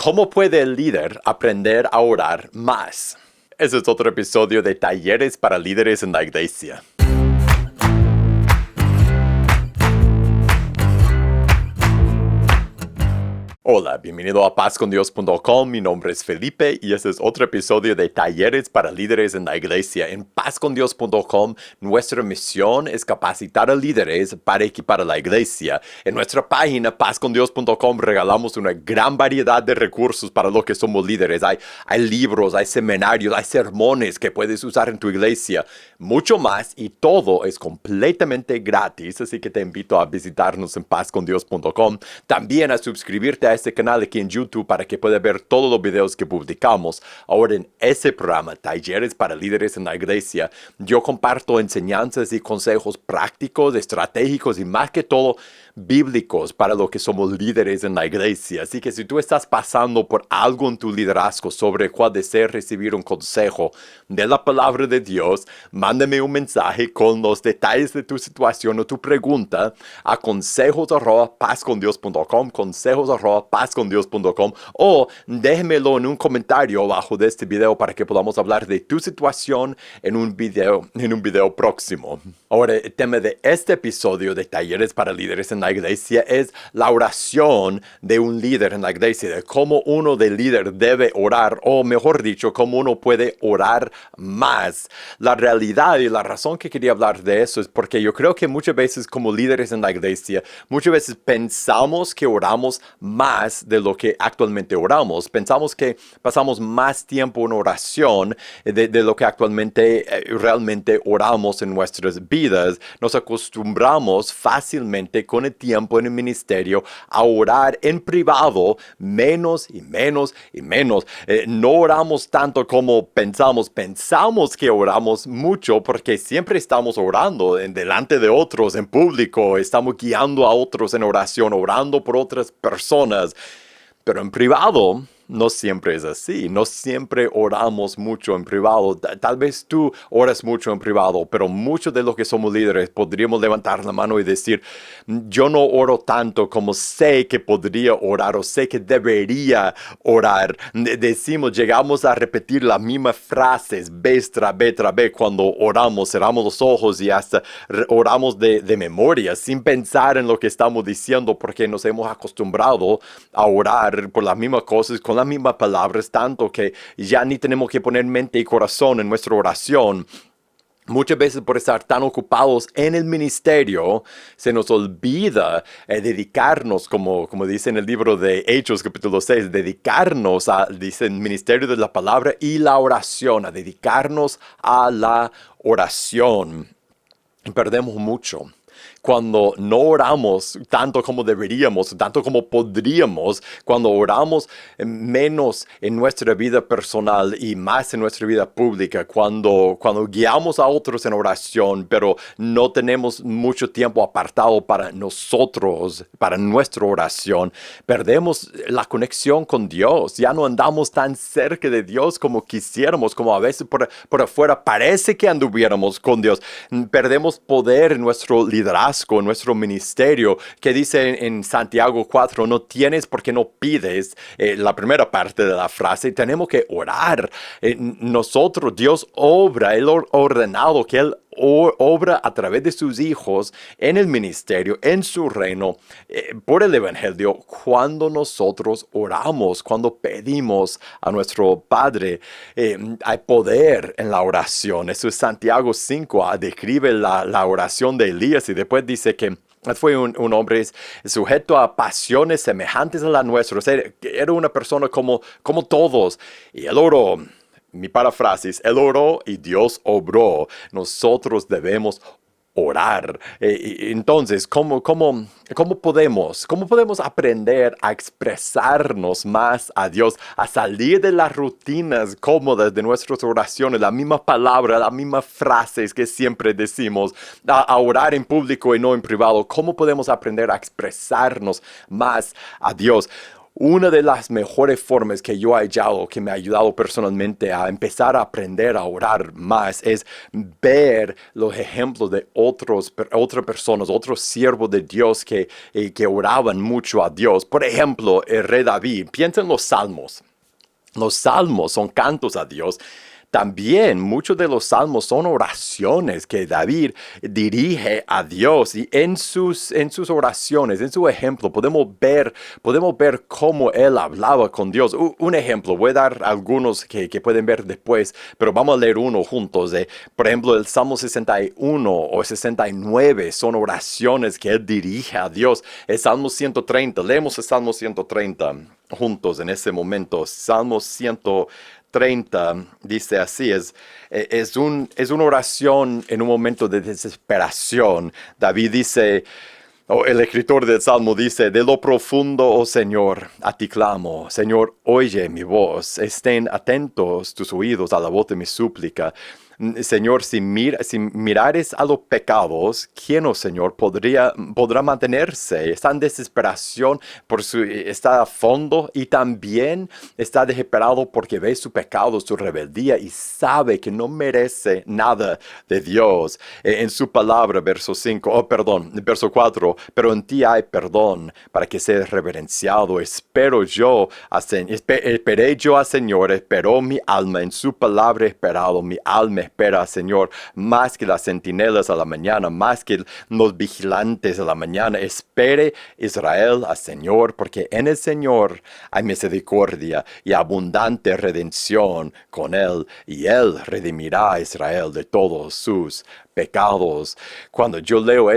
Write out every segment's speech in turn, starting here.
¿Cómo puede el líder aprender a orar más? Ese es otro episodio de Talleres para Líderes en la Iglesia. Hola, bienvenido a pazcondios.com. Mi nombre es Felipe y este es otro episodio de Talleres para Líderes en la Iglesia. En pazcondios.com, nuestra misión es capacitar a líderes para equipar a la iglesia. En nuestra página pazcondios.com regalamos una gran variedad de recursos para los que somos líderes. Hay libros, hay seminarios, hay sermones que puedes usar en tu iglesia. Mucho más, y todo es completamente gratis, así que te invito a visitarnos en pazcondios.com. También a suscribirte a este canal aquí en YouTube para que puedas ver todos los videos que publicamos. Ahora en ese programa, Talleres para Líderes en la Iglesia, yo comparto enseñanzas y consejos prácticos, estratégicos y más que todo bíblicos para los que somos líderes en la iglesia. Así que si tú estás pasando por algo en tu liderazgo sobre cuál deseas recibir un consejo de la palabra de Dios, mándame un mensaje con los detalles de tu situación o tu pregunta a consejos@pazcondios.com, consejos@pazcondios.com, o déjemelo en un comentario abajo de este video para que podamos hablar de tu situación en un video próximo. Ahora, el tema de este episodio de Talleres para Líderes en la Iglesia es la oración de un líder en la iglesia, de cómo uno de líder debe orar, o mejor dicho, cómo uno puede orar más. La realidad y la razón que quería hablar de eso es porque yo creo que muchas veces como líderes en la iglesia, muchas veces pensamos que oramos más de lo que actualmente oramos. Pensamos que pasamos más tiempo en oración de lo que actualmente realmente oramos en nuestras vidas. Nos acostumbramos fácilmente con el tiempo en el ministerio a orar en privado menos y menos y menos. No oramos tanto como pensamos. Pensamos que oramos mucho porque siempre estamos orando delante de otros en público. Estamos guiando a otros en oración, orando por otras personas. Pero en privado no siempre es así. No siempre oramos mucho en privado. Tal vez tú oras mucho en privado, pero muchos de los que somos líderes podríamos levantar la mano y decir, yo no oro tanto como sé que podría orar o sé que debería orar. Llegamos a repetir las mismas frases vez tras vez cuando oramos. Cerramos los ojos y hasta oramos de memoria sin pensar en lo que estamos diciendo porque nos hemos acostumbrado a orar por las mismas cosas con las mismas palabras, tanto que ya ni tenemos que poner mente y corazón en nuestra oración. Muchas veces por estar tan ocupados en el ministerio, se nos olvida dedicarnos, como dice en el libro de Hechos capítulo 6, dedicarnos dice, el ministerio de la palabra y la oración, a dedicarnos a la oración. Y perdemos mucho cuando no oramos tanto como deberíamos, tanto como podríamos, cuando oramos menos en nuestra vida personal y más en nuestra vida pública, cuando guiamos a otros en oración, pero no tenemos mucho tiempo apartado para nosotros, para nuestra oración, perdemos la conexión con Dios. Ya no andamos tan cerca de Dios como quisiéramos, como a veces por afuera parece que anduviéramos con Dios. Perdemos poder en nuestro liderazgo, en nuestro ministerio, que dice en Santiago 4, no tienes porque no pides, la primera parte de la frase, tenemos que orar. Nosotros, Dios obra, Él ha ordenado que Él obra a través de sus hijos en el ministerio, en su reino, por el evangelio, cuando nosotros oramos, cuando pedimos a nuestro Padre. Hay poder en la oración. Eso es Santiago 5, describe la oración de Elías y después dice que fue un hombre sujeto a pasiones semejantes a las nuestras. O sea, era una persona como todos, y él oró. Mi paráfrasis, él oró y Dios obró. Nosotros debemos orar. Entonces, ¿cómo podemos aprender a expresarnos más a Dios, a salir de las rutinas cómodas de nuestras oraciones, las mismas palabras, las mismas frases que siempre decimos, a orar en público y no en privado? ¿Cómo podemos aprender a expresarnos más a Dios? Una de las mejores formas que yo he hallado, que me ha ayudado personalmente a empezar a aprender a orar más, es ver los ejemplos de otras personas, otros siervos de Dios que oraban mucho a Dios. Por ejemplo, el rey David. Piensa en los salmos. Los salmos son cantos a Dios. También muchos de los salmos son oraciones que David dirige a Dios, y en sus oraciones, en su ejemplo, podemos ver cómo él hablaba con Dios. Un ejemplo, voy a dar algunos que pueden ver después, pero vamos a leer uno juntos. Por ejemplo, el Salmo 61 o 69 son oraciones que él dirige a Dios. El Salmo 130, leemos el Salmo 130 juntos en ese momento. Salmo 130 dice así, es una oración en un momento de desesperación. David dice, o el escritor del Salmo dice: de lo profundo, oh Señor, a ti clamo. Señor, oye mi voz, estén atentos tus oídos a la voz de mi súplica. Señor, si mirares a los pecados, ¿quién, oh Señor, podrá mantenerse? Está en desesperación, está a fondo, y también está desesperado porque ve su pecado, su rebeldía, y sabe que no merece nada de Dios. En su palabra, verso 4, pero en ti hay perdón para que seas reverenciado. Esperé yo al Señor, esperó mi alma, en su palabra esperado, mi alma espera, Señor, más que las centinelas a la mañana, más que los vigilantes a la mañana. Espere Israel al Señor, porque en el Señor hay misericordia y abundante redención con Él, y Él redimirá a Israel de todos sus pecados. Cuando yo leo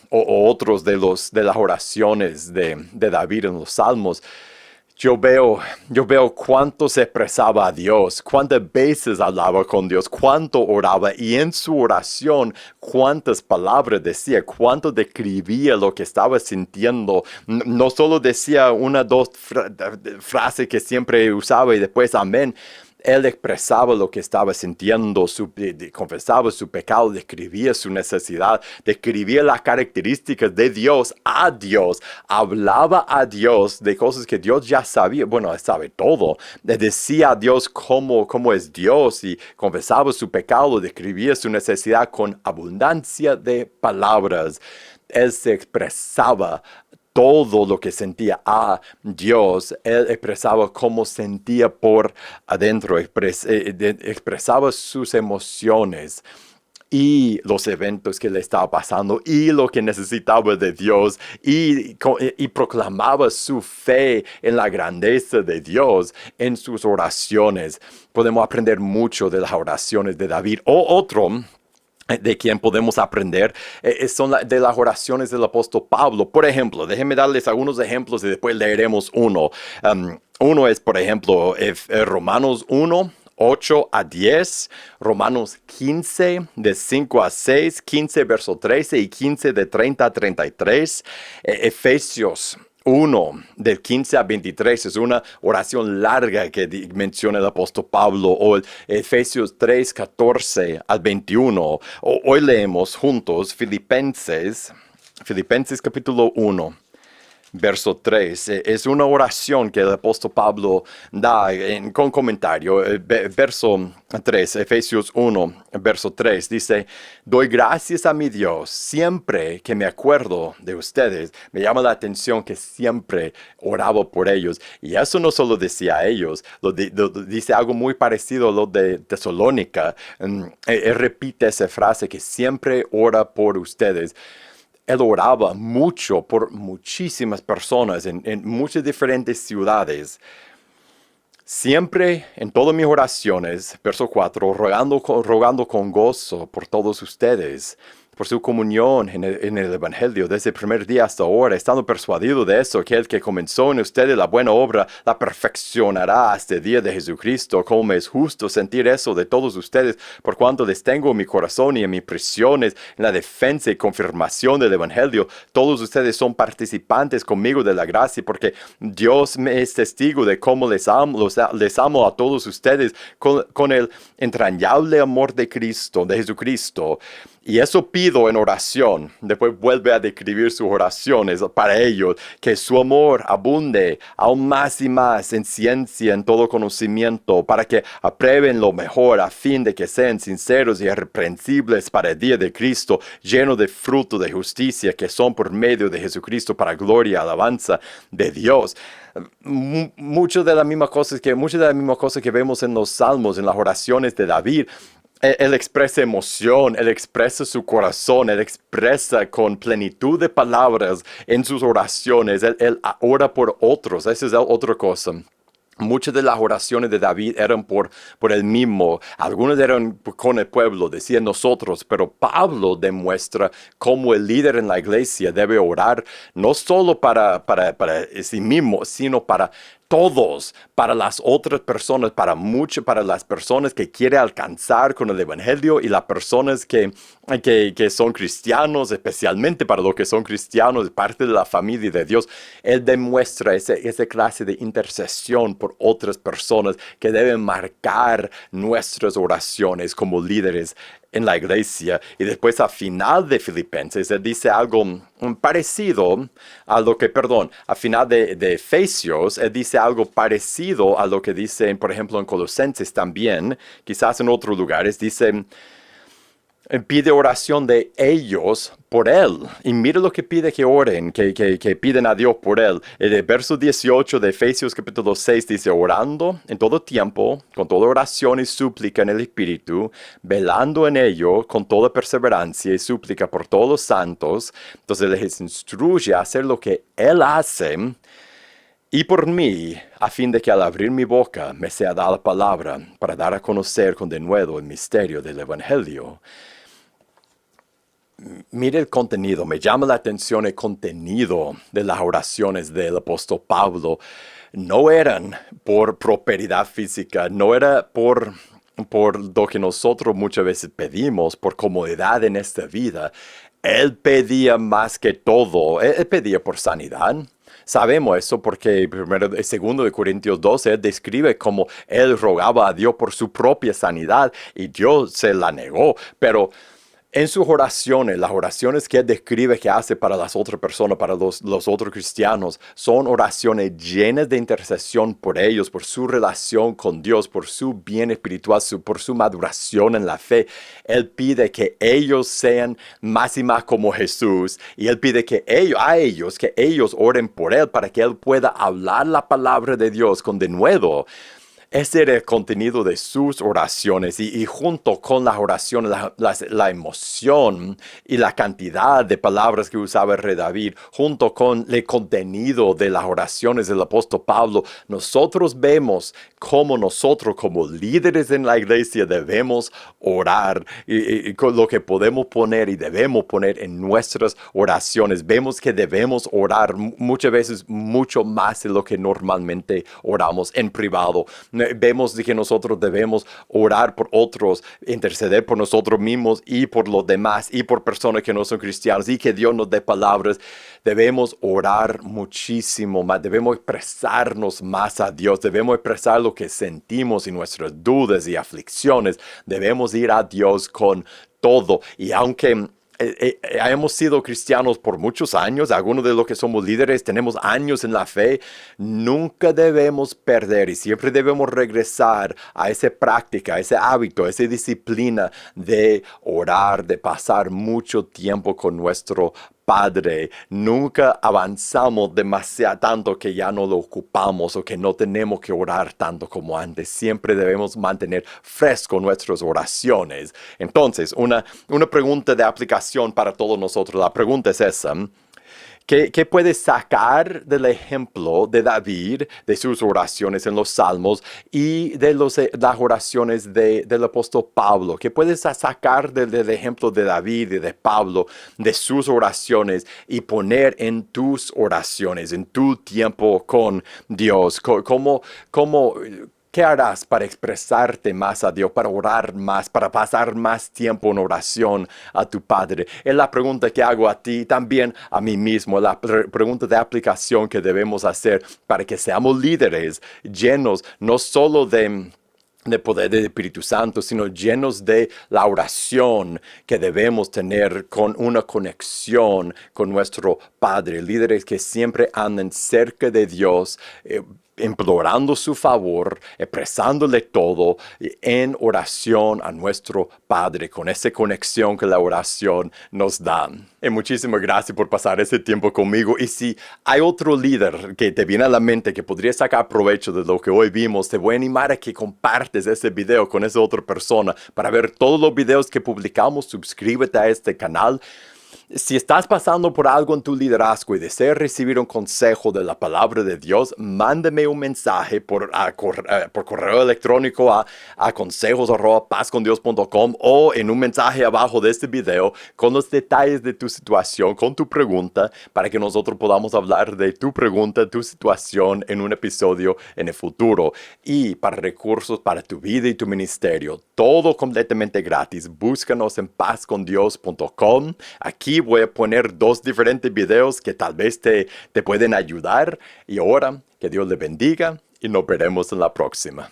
o otros de las oraciones de David en los Salmos, yo veo cuánto se expresaba a Dios, cuántas veces hablaba con Dios, cuánto oraba, y en su oración cuántas palabras decía, cuánto describía lo que estaba sintiendo. No solo decía una o dos frases que siempre usaba y después amén. Él expresaba lo que estaba sintiendo, confesaba su pecado, describía su necesidad, describía las características de Dios a Dios, hablaba a Dios de cosas que Dios ya sabía. Bueno, él sabe todo. Le decía a Dios cómo es Dios, y confesaba su pecado, describía su necesidad con abundancia de palabras. Él se expresaba todo lo que sentía a Dios. Él expresaba cómo sentía por adentro, expresaba sus emociones y los eventos que le estaba pasando y lo que necesitaba de Dios, y proclamaba su fe en la grandeza de Dios en sus oraciones. Podemos aprender mucho de las oraciones de David. Otro de quien podemos aprender son de las oraciones del apóstol Pablo. Por ejemplo, déjenme darles algunos ejemplos y después leeremos uno. Uno es, por ejemplo, Romanos 1, 8 a 10, Romanos 15, de 5 a 6, 15, verso 13, y 15, de 30 a 33, Efesios 1, del 15 a 23, es una oración larga que menciona el apóstol Pablo, o Efesios 3, 14 al 21. Hoy leemos juntos Filipenses capítulo 1. Verso 3, es una oración que el apóstol Pablo da con comentario. Verso 3, Efesios 1, verso 3, dice: doy gracias a mi Dios siempre que me acuerdo de ustedes. Me llama la atención que siempre oraba por ellos. Y eso no solo decía a ellos, dice algo muy parecido a lo de Tesalónica. Él repite esa frase, que siempre ora por ustedes. Él oraba mucho por muchísimas personas en muchas diferentes ciudades. Siempre en todas mis oraciones, verso 4, rogando con gozo por todos ustedes, por su comunión en el Evangelio desde el primer día hasta ahora, estando persuadido de eso, que el que comenzó en ustedes la buena obra la perfeccionará hasta el día de Jesucristo. Como me es justo sentir eso de todos ustedes, por cuanto les tengo en mi corazón y en mis prisiones, en la defensa y confirmación del Evangelio. Todos ustedes son participantes conmigo de la gracia, porque Dios me es testigo de cómo les amo a todos ustedes con el entrañable amor de Jesucristo. Y eso pido en oración. Después vuelve a describir sus oraciones para ellos, que su amor abunde aún más y más en ciencia, en todo conocimiento, para que aprueben lo mejor a fin de que sean sinceros y irreprensibles para el día de Cristo, llenos de fruto de justicia, que son por medio de Jesucristo para gloria y alabanza de Dios. Muchas de las mismas cosas que vemos en los salmos, en las oraciones de David. Él expresa emoción, él expresa su corazón, él expresa con plenitud de palabras en sus oraciones, él ora por otros. Esa es otra cosa. Muchas de las oraciones de David eran por él mismo, algunas eran con el pueblo, decían nosotros, pero Pablo demuestra cómo el líder en la iglesia debe orar no solo para sí mismo, sino para todos, para las otras personas, para las personas que quiere alcanzar con el evangelio y las personas que son cristianos, especialmente para los que son cristianos, parte de la familia de Dios. Él demuestra esa clase de intercesión por otras personas que deben marcar nuestras oraciones como líderes en la iglesia. Y después al final de Filipenses, él dice algo parecido a lo que, al final de Efesios, él dice algo parecido a lo que dice, por ejemplo, en Colosenses también, quizás en otros lugares, dice, pide oración de ellos por él. Y mira lo que pide que oren, que piden a Dios por él. El verso 18 de Efesios capítulo 6 dice, orando en todo tiempo, con toda oración y súplica en el Espíritu, velando en ello con toda perseverancia y súplica por todos los santos. Entonces les instruye a hacer lo que él hace y por mí, a fin de que al abrir mi boca me sea dada la palabra para dar a conocer con denuedo el misterio del Evangelio. Mire el contenido, me llama la atención el contenido de las oraciones del apóstol Pablo. No eran por prosperidad física, no era por lo que nosotros muchas veces pedimos, por comodidad en esta vida. Él pedía más que todo, él pedía por sanidad. Sabemos eso porque el segundo de Corintios 12, él describe cómo él rogaba a Dios por su propia sanidad y Dios se la negó, pero en sus oraciones, las oraciones que él describe que hace para las otras personas, para los otros cristianos, son oraciones llenas de intercesión por ellos, por su relación con Dios, por su bien espiritual, por su maduración en la fe. Él pide que ellos sean más y más como Jesús y él pide que ellos oren por él para que él pueda hablar la palabra de Dios con denuedo. Ese era el contenido de sus oraciones y junto con las oraciones, la emoción y la cantidad de palabras que usaba el rey David, junto con el contenido de las oraciones del apóstol Pablo, nosotros vemos cómo nosotros como líderes en la iglesia debemos orar y con lo que podemos poner y debemos poner en nuestras oraciones. Vemos que debemos orar muchas veces mucho más de lo que normalmente oramos en privado. Vemos de que nosotros debemos orar por otros, interceder por nosotros mismos y por los demás y por personas que no son cristianos y que Dios nos dé palabras. Debemos orar muchísimo más, debemos expresarnos más a Dios, debemos expresar lo que sentimos y nuestras dudas y aflicciones. Debemos ir a Dios con todo y aunque hemos sido cristianos por muchos años, algunos de los que somos líderes tenemos años en la fe, nunca debemos perder y siempre debemos regresar a esa práctica, a ese hábito, a esa disciplina de orar, de pasar mucho tiempo con nuestro Padre. Nunca avanzamos demasiado tanto que ya no lo ocupamos o que no tenemos que orar tanto como antes. Siempre debemos mantener fresco nuestras oraciones. Entonces, una pregunta de aplicación para todos nosotros. La pregunta es esa. ¿Qué puedes sacar del ejemplo de David, de sus oraciones en los Salmos y de las oraciones del apóstol Pablo? ¿Qué puedes sacar del ejemplo de David y de Pablo, de sus oraciones y poner en tus oraciones, en tu tiempo con Dios? ¿Qué harás para expresarte más a Dios, para orar más, para pasar más tiempo en oración a tu Padre? Es la pregunta que hago a ti, también a mí mismo, la pregunta de aplicación que debemos hacer para que seamos líderes llenos no solo de de poder del Espíritu Santo, sino llenos de la oración que debemos tener con una conexión con nuestro Padre. Líderes que siempre andan cerca de Dios, implorando su favor, expresándole todo en oración a nuestro Padre, con esa conexión que la oración nos da. Y muchísimas gracias por pasar ese tiempo conmigo. Y si hay otro líder que te viene a la mente que podría sacar provecho de lo que hoy vimos, te voy a animar a que compartes ese video con esa otra persona. Para ver todos los videos que publicamos, suscríbete a este canal. Si estás pasando por algo en tu liderazgo y deseas recibir un consejo de la palabra de Dios, mándame un mensaje por correo electrónico a consejos@pazcondios.com o en un mensaje abajo de este video con los detalles de tu situación, con tu pregunta, para que nosotros podamos hablar de tu pregunta, tu situación en un episodio en el futuro. Y para recursos para tu vida y tu ministerio, todo completamente gratis. Búscanos en pazcondios.com. Aquí voy a poner 2 diferentes videos que tal vez te pueden ayudar. Y ahora, que Dios le bendiga y nos veremos en la próxima.